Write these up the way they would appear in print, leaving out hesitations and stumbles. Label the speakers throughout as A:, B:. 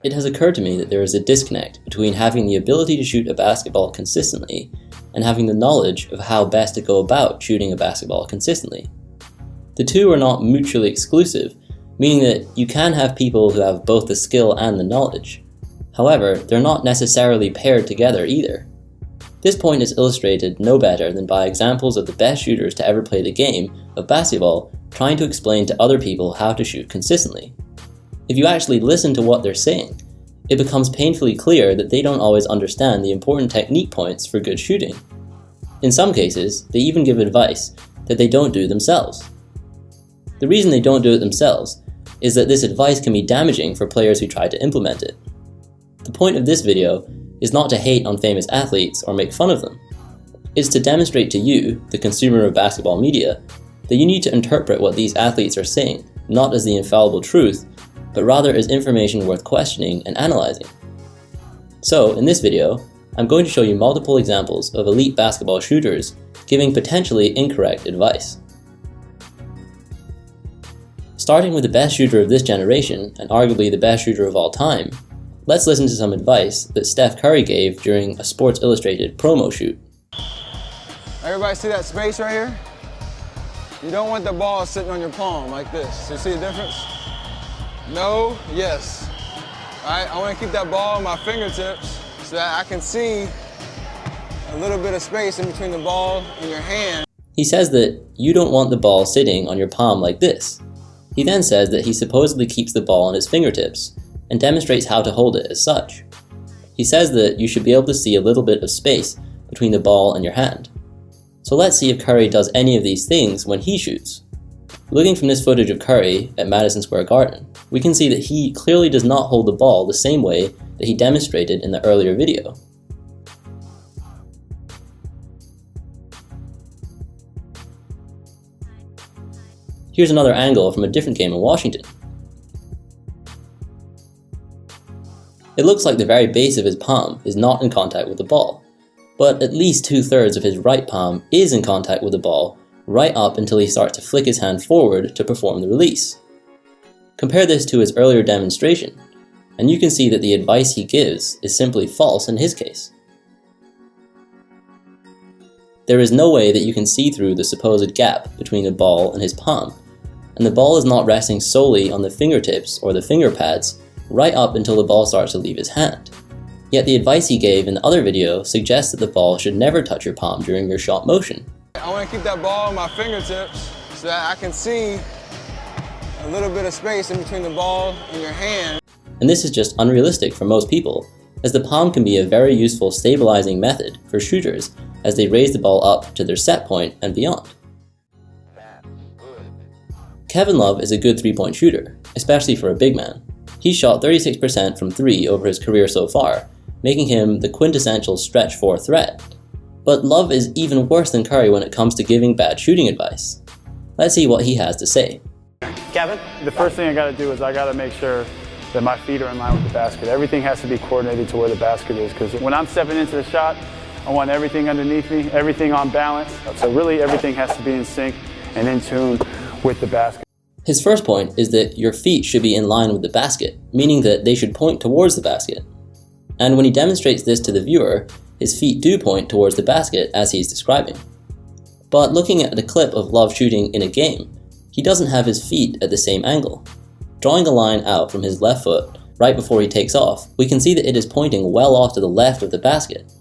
A: It has occurred to me that there is a disconnect between having the ability to shoot a basketball consistently and having the knowledge of how best to go about shooting a basketball consistently. The two are not mutually exclusive, meaning that you can have people who have both the skill and the knowledge. However, they're not necessarily paired together either. This point is illustrated no better than by examples of the best shooters to ever play the game of basketball trying to explain to other people how to shoot consistently. If you actually listen to what they're saying, it becomes painfully clear that they don't always understand the important technique points for good shooting. In some cases, they even give advice that they don't do themselves. The reason they don't do it themselves is that this advice can be damaging for players who try to implement it. The point of this video is not to hate on famous athletes or make fun of them. It's to demonstrate to you, the consumer of basketball media, that you need to interpret what these athletes are saying, not as the infallible truth, but rather as information worth questioning and analyzing. So, in this video, I'm going to show you multiple examples of elite basketball shooters giving potentially incorrect advice. Starting with the best shooter of this generation, and arguably the best shooter of all time, let's listen to some advice that Steph Curry gave during a Sports Illustrated promo shoot.
B: Everybody see that space right here? You don't want the ball sitting on your palm like this. You see the difference? No, yes. All right, I want to keep that ball on my fingertips so that I can see a little bit of space in between the ball and your hand.
A: He says that you don't want the ball sitting on your palm like this. He then says that he supposedly keeps the ball on his fingertips and demonstrates how to hold it as such. He says that you should be able to see a little bit of space between the ball and your hand. So let's see if Curry does any of these things when he shoots. Looking from this footage of Curry at Madison Square Garden, we can see that he clearly does not hold the ball the same way that he demonstrated in the earlier video. Here's another angle from a different game in Washington. It looks like the very base of his palm is not in contact with the ball, but at least 2/3 of his right palm is in contact with the ball right up until he starts to flick his hand forward to perform the release. Compare this to his earlier demonstration, and you can see that the advice he gives is simply false in his case. There is no way that you can see through the supposed gap between the ball and his palm, and the ball is not resting solely on the fingertips or the finger pads right up until the ball starts to leave his hand. Yet the advice he gave in the other video suggests that the ball should never touch your palm during your shot motion.
B: I want to keep that ball on my fingertips so that I can see a little bit of space in between the ball and your hand.
A: And this is just unrealistic for most people, as the palm can be a very useful stabilizing method for shooters as they raise the ball up to their set point and beyond. Kevin Love is a good three-point shooter, especially for a big man. He's shot 36% from 3 over his career so far, making him the quintessential stretch 4 threat. But Love is even worse than Curry when it comes to giving bad shooting advice. Let's see what he has to say.
C: Kevin? The first thing I gotta do is I gotta make sure that my feet are in line with the basket. Everything has to be coordinated to where the basket is, because when I'm stepping into the shot, I want everything underneath me, everything on balance. So really everything has to be in sync and in tune with the basket.
A: His first point is that your feet should be in line with the basket, meaning that they should point towards the basket. And when he demonstrates this to the viewer, his feet do point towards the basket as he's describing. But looking at a clip of Love shooting in a game, he doesn't have his feet at the same angle. Drawing a line out from his left foot right before he takes off, we can see that it is pointing well off to the left of the basket.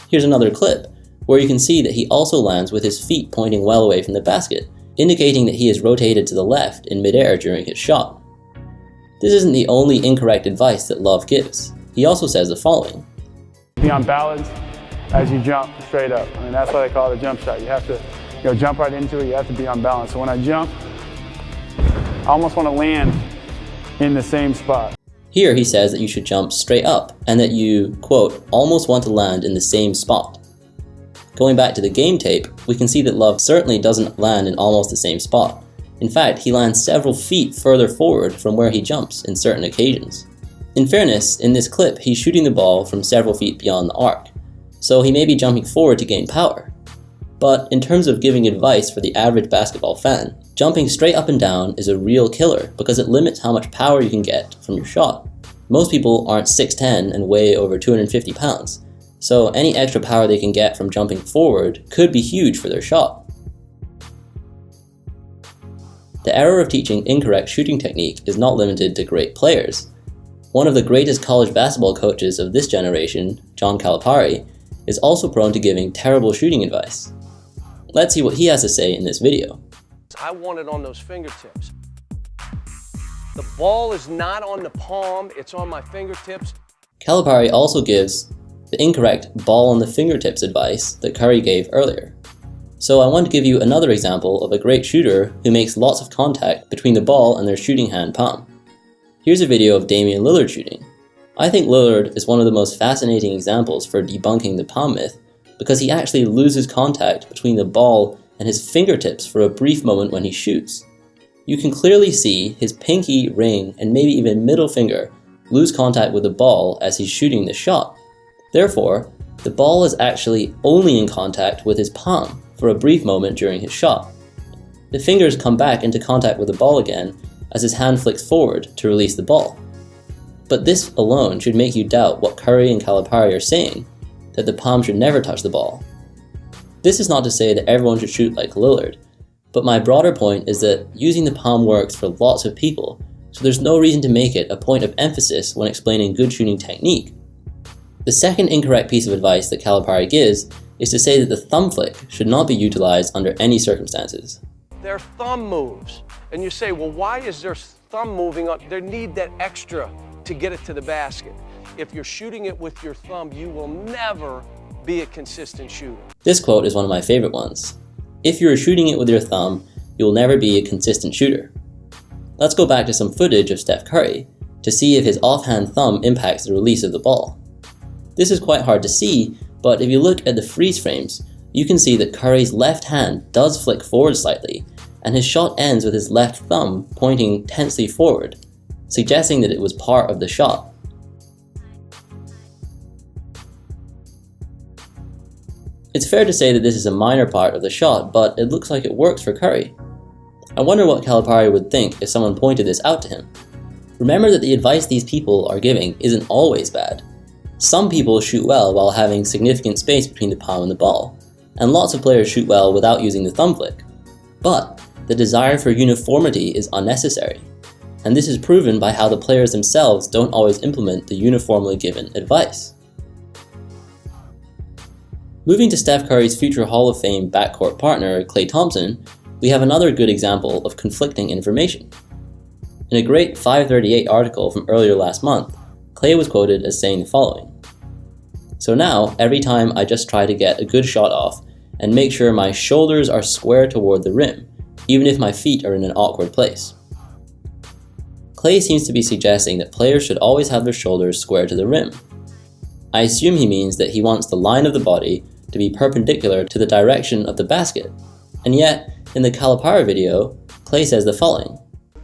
A: Here's another clip where you can see that he also lands with his feet pointing well away from the basket, indicating that he is rotated to the left in midair during his shot. This isn't the only incorrect advice that Love gives. He also says the following.
C: Be on balance as you jump straight up. I mean, that's why they call it a jump shot. You have to jump right into it. You have to be on balance. So when I jump, I almost want to land in the same spot.
A: Here he says that you should jump straight up and that you, quote, almost want to land in the same spot. Going back to the game tape, we can see that Love certainly doesn't land in almost the same spot. In fact, he lands several feet further forward from where he jumps in certain occasions. In fairness, in this clip, he's shooting the ball from several feet beyond the arc, so he may be jumping forward to gain power. But in terms of giving advice for the average basketball fan, jumping straight up and down is a real killer because it limits how much power you can get from your shot. Most people aren't 6'10" and weigh over 250 pounds, so any extra power they can get from jumping forward could be huge for their shot. The error of teaching incorrect shooting technique is not limited to great players. One of the greatest college basketball coaches of this generation, John Calipari, is also prone to giving terrible shooting advice. Let's see what he has to say in this video.
D: I want it on those fingertips. The ball is not on the palm, it's on my fingertips.
A: Calipari also gives the incorrect ball on the fingertips advice that Curry gave earlier. So I want to give you another example of a great shooter who makes lots of contact between the ball and their shooting hand palm. Here's a video of Damian Lillard shooting. I think Lillard is one of the most fascinating examples for debunking the palm myth because he actually loses contact between the ball and his fingertips for a brief moment when he shoots. You can clearly see his pinky, ring, and maybe even middle finger lose contact with the ball as he's shooting the shot. Therefore, the ball is actually only in contact with his palm for a brief moment during his shot. The fingers come back into contact with the ball again as his hand flicks forward to release the ball. But this alone should make you doubt what Curry and Calipari are saying, that the palm should never touch the ball. This is not to say that everyone should shoot like Lillard, but my broader point is that using the palm works for lots of people, so there's no reason to make it a point of emphasis when explaining good shooting technique. The second incorrect piece of advice that Calipari gives is to say that the thumb flick should not be utilized under any circumstances.
D: Their thumb moves. And you say, well, why is their thumb moving up? They need that extra to get it to the basket. If you're shooting it with your thumb, you will never be a consistent shooter.
A: This quote is one of my favorite ones. If you're shooting it with your thumb, you will never be a consistent shooter. Let's go back to some footage of Steph Curry to see if his offhand thumb impacts the release of the ball. This is quite hard to see, but if you look at the freeze frames, you can see that Curry's left hand does flick forward slightly, and his shot ends with his left thumb pointing tensely forward, suggesting that it was part of the shot. It's fair to say that this is a minor part of the shot, but it looks like it works for Curry. I wonder what Calipari would think if someone pointed this out to him. Remember that the advice these people are giving isn't always bad. Some people shoot well while having significant space between the palm and the ball, and lots of players shoot well without using the thumb flick. But the desire for uniformity is unnecessary, and this is proven by how the players themselves don't always implement the uniformly given advice. Moving to Steph Curry's future Hall of Fame backcourt partner, Klay Thompson, we have another good example of conflicting information. In a great 538 article from earlier last month, Klay was quoted as saying the following: "So now, every time I just try to get a good shot off and make sure my shoulders are square toward the rim, even if my feet are in an awkward place." Klay seems to be suggesting that players should always have their shoulders square to the rim. I assume he means that he wants the line of the body to be perpendicular to the direction of the basket. And yet, in the Calipari video, Klay says the following: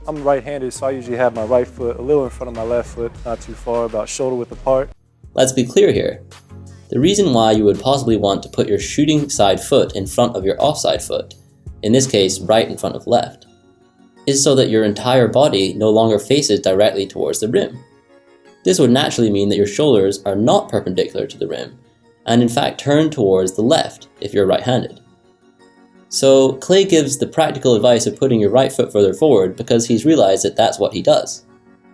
E: I'm right-handed, so I usually have my right foot a little in front of my left foot, not too far, about shoulder width apart.
A: Let's be clear here. The reason why you would possibly want to put your shooting side foot in front of your offside foot, in this case right in front of left, is so that your entire body no longer faces directly towards the rim. This would naturally mean that your shoulders are not perpendicular to the rim, and in fact turn towards the left if you're right-handed. So Klay gives the practical advice of putting your right foot further forward because he's realized that that's what he does.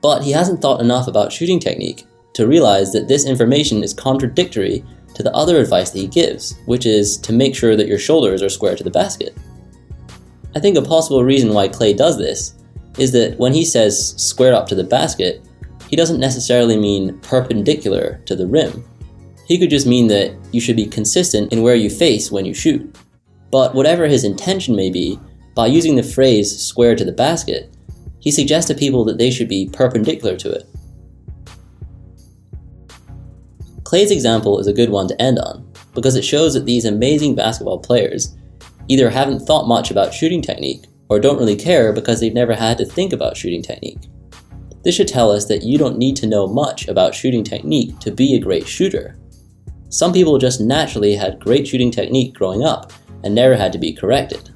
A: But he hasn't thought enough about shooting technique to realize that this information is contradictory to the other advice that he gives, which is to make sure that your shoulders are square to the basket. I think a possible reason why Klay does this is that when he says square up to the basket, he doesn't necessarily mean perpendicular to the rim. He could just mean that you should be consistent in where you face when you shoot. But whatever his intention may be, by using the phrase square to the basket, he suggests to people that they should be perpendicular to it. Klay's example is a good one to end on, because it shows that these amazing basketball players either haven't thought much about shooting technique, or don't really care because they've never had to think about shooting technique. This should tell us that you don't need to know much about shooting technique to be a great shooter. Some people just naturally had great shooting technique growing up, and never had to be corrected.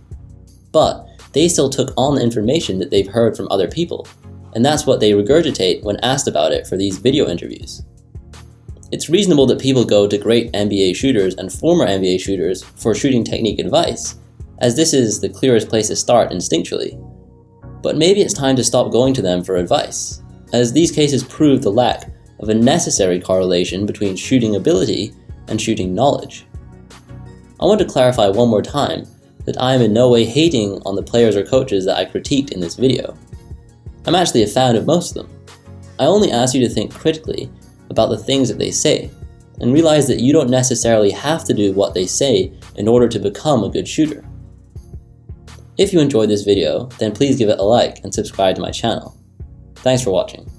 A: But they still took on the information that they've heard from other people, and that's what they regurgitate when asked about it for these video interviews. It's reasonable that people go to great NBA shooters and former NBA shooters for shooting technique advice, as this is the clearest place to start instinctually. But maybe it's time to stop going to them for advice, as these cases prove the lack of a necessary correlation between shooting ability and shooting knowledge. I want to clarify one more time that I am in no way hating on the players or coaches that I critiqued in this video. I'm actually a fan of most of them. I only ask you to think critically about the things that they say, and realize that you don't necessarily have to do what they say in order to become a good shooter. If you enjoyed this video, then please give it a like and subscribe to my channel. Thanks for watching.